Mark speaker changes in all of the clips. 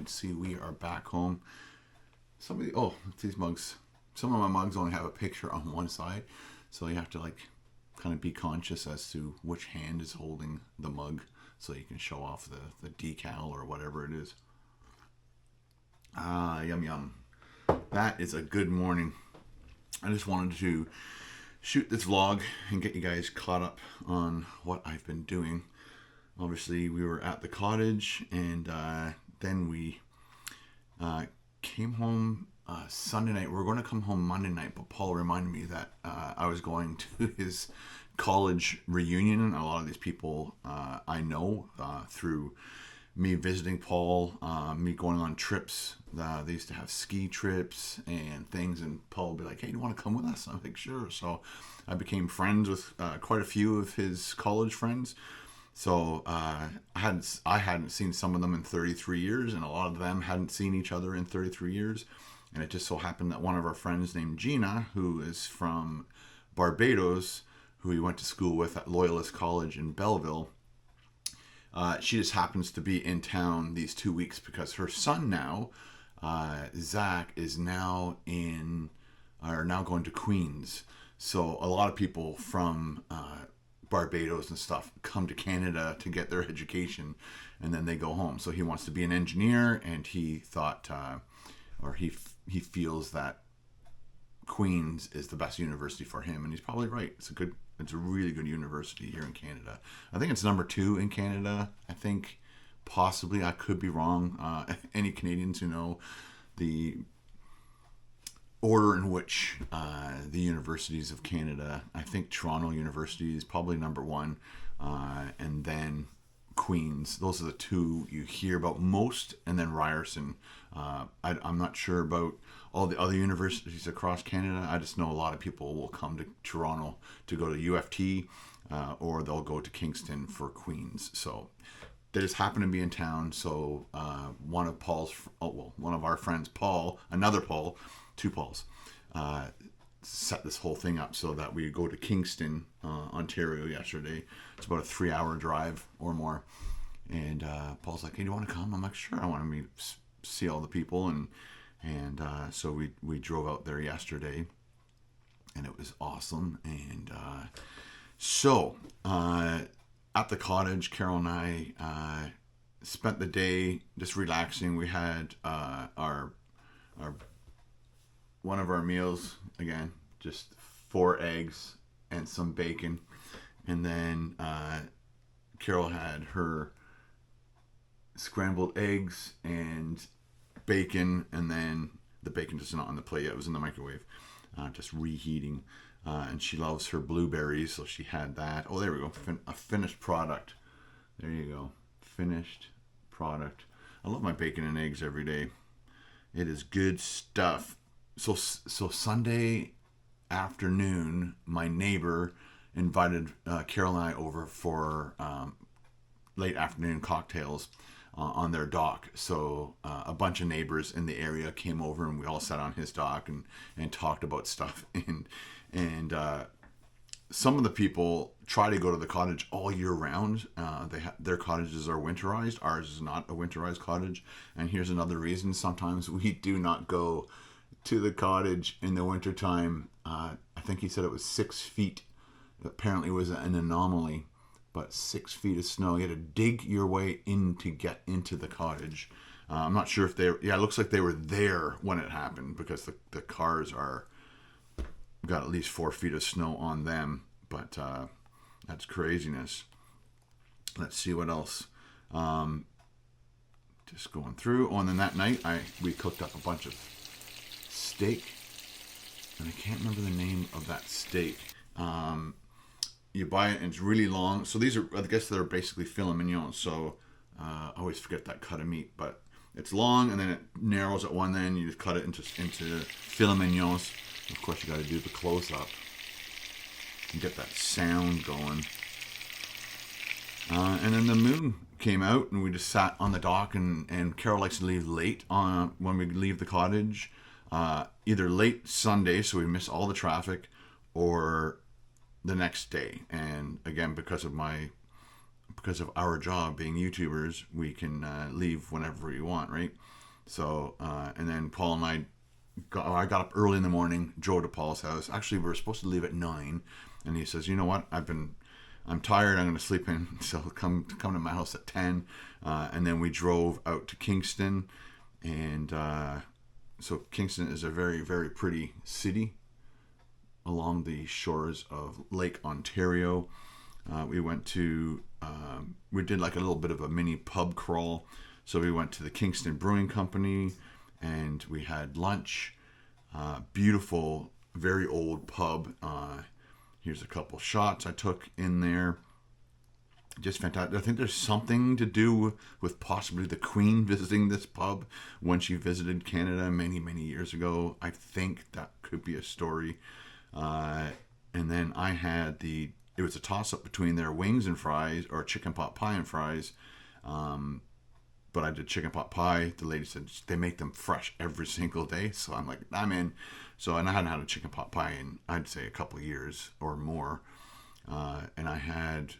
Speaker 1: can see, we are back home. These mugs. Some of my mugs only have a picture on one side, so you have to like kind of be conscious as to which hand is holding the mug, so you can show off the decal or whatever it is. Yum yum. That is a good morning. I just wanted to shoot this vlog and get you guys caught up on what I've been doing. Obviously, we were at the cottage, and then we came home Sunday night. We were going to come home Monday night, but Paul reminded me that I was going to his college reunion. A lot of these people I know through me visiting Paul, me going on trips. They used to have ski trips and things, and Paul would be like, "Hey, do you want to come with us?" I'm like, "Sure." So I became friends with quite a few of his college friends. So I hadn't seen some of them in 33 years, and a lot of them hadn't seen each other in 33 years. And it just so happened that one of our friends named Gina, who is from Barbados, who we went to school with at Loyalist College in Belleville, she just happens to be in town these 2 weeks because her son now, Zach, is now going to Queens. So a lot of people from Barbados and stuff come to Canada to get their education, and then they go home. So he wants to be an engineer, and he thought, he feels that Queens is the best university for him, and he's probably right. It's a really good university here in Canada. I think it's number 2 in Canada. I think possibly, I could be wrong. Any Canadians who know the order in which the universities of Canada, I think Toronto University is probably number 1, and then Queens. Those are the 2 you hear about most, and then Ryerson. I'm not sure about all the other universities across Canada. I just know a lot of people will come to Toronto to go to UFT, or they'll go to Kingston for Queens. So they just happen to be in town. So one of our friends, Paul, another Paul, 2 Pauls, set this whole thing up so that we go to Kingston, Ontario yesterday. It's about a 3-hour drive or more. And Paul's like, "Hey, do you want to come?" I'm like, "Sure, I want to see all the people." And so we drove out there yesterday, and it was awesome. And so at the cottage, Carol and I spent the day just relaxing. We had our one of our meals, again, just 4 eggs and some bacon. And then Carol had her scrambled eggs and bacon, and then the bacon just not on the plate yet. It was in the microwave, just reheating. And she loves her blueberries, so she had that. Oh, there we go. A finished product. There you go. Finished product. I love my bacon and eggs every day. It is good stuff. So Sunday afternoon, my neighbor invited Carol and I over for late afternoon cocktails on their dock. So a bunch of neighbors in the area came over, and we all sat on his dock and talked about stuff. And some of the people try to go to the cottage all year round. Their cottages are winterized. Ours is not a winterized cottage. And here's another reason. Sometimes we do not go to the cottage in the wintertime. I think he said it was 6 feet. Apparently it was an anomaly, but 6 feet of snow. You had to dig your way in to get into the cottage. I'm not sure if it looks like they were there when it happened, because the cars got at least 4 feet of snow on them. But that's craziness. Let's see what else. Just going through. Oh, and then that night we cooked up a bunch of steak, and I can't remember the name of that steak. You buy it, and it's really long. So these are, I guess they're basically filet mignon. So I always forget that cut of meat, but it's long, and then it narrows at one end. You just cut it into filet mignons. Of course, you got to do the close up and get that sound going. And then the moon came out, and we just sat on the dock. And Carol likes to leave late when we leave the cottage. Either late Sunday, so we miss all the traffic, or the next day. And again, because of my because of our job being YouTubers, we can leave whenever we want, right? So, and then Paul and I got up early in the morning, drove to Paul's house. Actually, we were supposed to leave at 9, and he says, you know what, I'm tired, I'm going to sleep in, so come to my house at 10. And then we drove out to Kingston, and so Kingston is a very, very pretty city along the shores of Lake Ontario. We went to, we did like a little bit of a mini pub crawl. So we went to the Kingston Brewing Company, and we had lunch. Beautiful, very old pub. Here's a couple shots I took in there. Just fantastic. I think there's something to do with possibly the Queen visiting this pub when she visited Canada many, many years ago. I think that could be a story. And then I had it was a toss-up between their wings and fries, or chicken pot pie and fries. But I did chicken pot pie. The lady said they make them fresh every single day. So I'm like, I'm in. So, and I hadn't had a chicken pot pie in, I'd say, a couple of years or more. And I had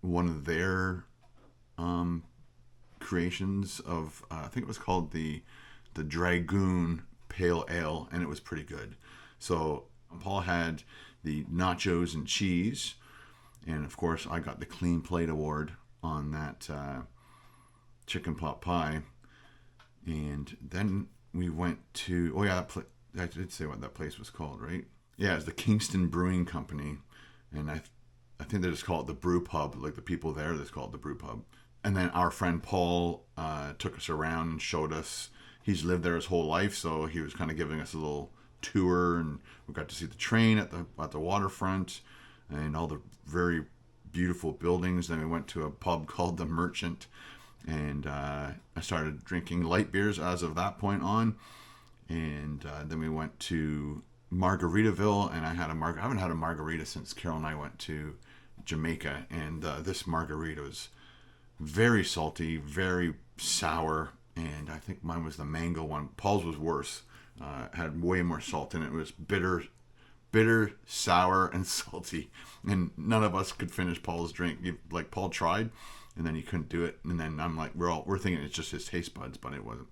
Speaker 1: one of their creations of, I think it was called the Dragoon Pale Ale, and it was pretty good. So Paul had the nachos and cheese. And, of course, I got the Clean Plate Award on that chicken pot pie. And then we went to, I did say what that place was called, right? Yeah, it's the Kingston Brewing Company. And I think they just call it the Brew Pub. Like the people there, they just call it the Brew Pub. And then our friend Paul took us around and showed us, he's lived there his whole life, so he was kind of giving us a little tour, and we got to see the train at the waterfront and all the very beautiful buildings. Then we went to a pub called The Merchant, and I started drinking light beers as of that point on. And then we went to Margaritaville, and I haven't had a margarita since Carol and I went to Jamaica, and this margarita was very salty, very sour, and I think mine was the mango one. Paul's was worse. Had way more salt in it. It was bitter, sour, and salty, and none of us could finish Paul's drink. Like, Paul tried, and then he couldn't do it, and then I'm like, we're thinking it's just his taste buds, but it wasn't.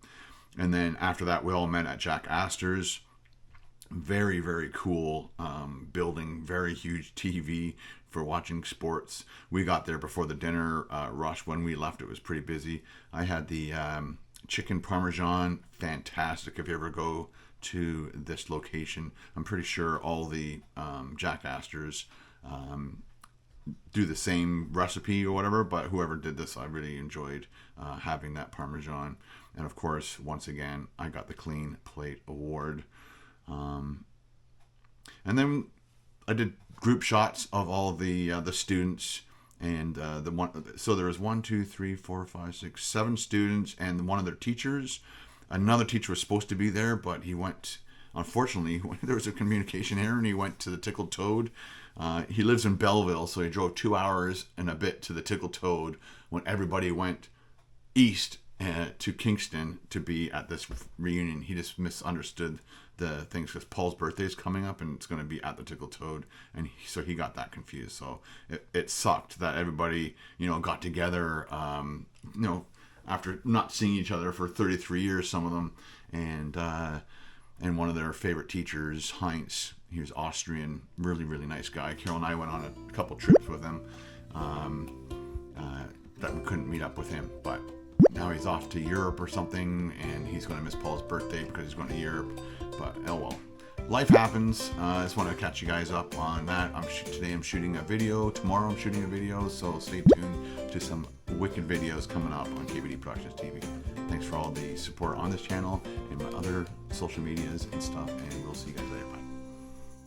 Speaker 1: And then after that, we all met at Jack Astor's. Very, very cool building, very huge TV for watching sports. We got there before the dinner rush. When we left, it was pretty busy. I had the chicken parmesan, fantastic. If you ever go to this location, I'm pretty sure all the Jack Astor's do the same recipe or whatever, but whoever did this, I really enjoyed having that parmesan. And of course, once again, I got the Clean Plate Award. And then I did group shots of all the students, and so there was 7 students and one of their teachers. Another teacher was supposed to be there, but he went, unfortunately, there was a communication error, and he went to the Tickled Toad. He lives in Belleville, so he drove 2 hours and a bit to the Tickled Toad when everybody went east to Kingston to be at this reunion. He just misunderstood the things, because Paul's birthday is coming up and it's going to be at the Tickled Toad, and so he got that confused. So it sucked that everybody got together after not seeing each other for 33 years, some of them, and one of their favorite teachers, Heinz, he was Austrian, really, really nice guy. Carol and I went on a couple trips with him that we couldn't meet up with him, but now he's off to Europe or something, and he's going to miss Paul's birthday because he's going to Europe. But oh well, life happens. I just want to catch you guys up on that. Today I'm shooting a video. Tomorrow I'm shooting a video, so stay tuned to some wicked videos coming up on KBD Productions TV. Thanks for all the support on this channel and my other social medias and stuff, and we'll see you guys later.